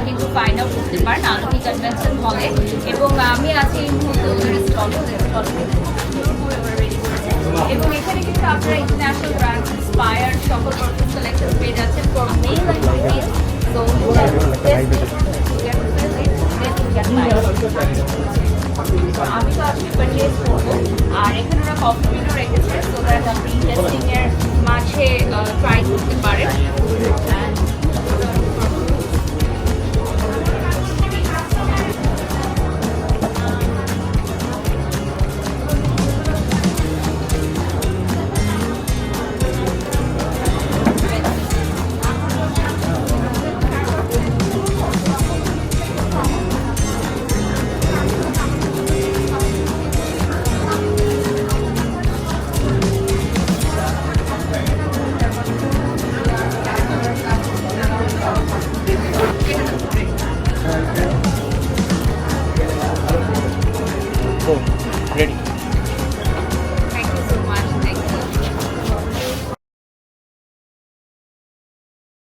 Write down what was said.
কিন্তু find out করতে পারেন আধুনিক কনভেনশন হলে। এবং আমি আছি এই মুহূর্তে ওদের স্টলে এবং এখানে কিন্তু আপনারা ইন্টারন্যাশনাল ব্র্যান্ড ইন্সপায়ার্ড সকল পারফিউম কালেকশন পেয়ে যাচ্ছেন for male and female. So আমি তো আজকে পারচেজ করবো, আর এখানে ওরা কমপ্লিমেন্টও রেখেছে সো দ্যাট আপনি টেস্টিং এর মাঝে ট্রাই করতে পারেন। Ready.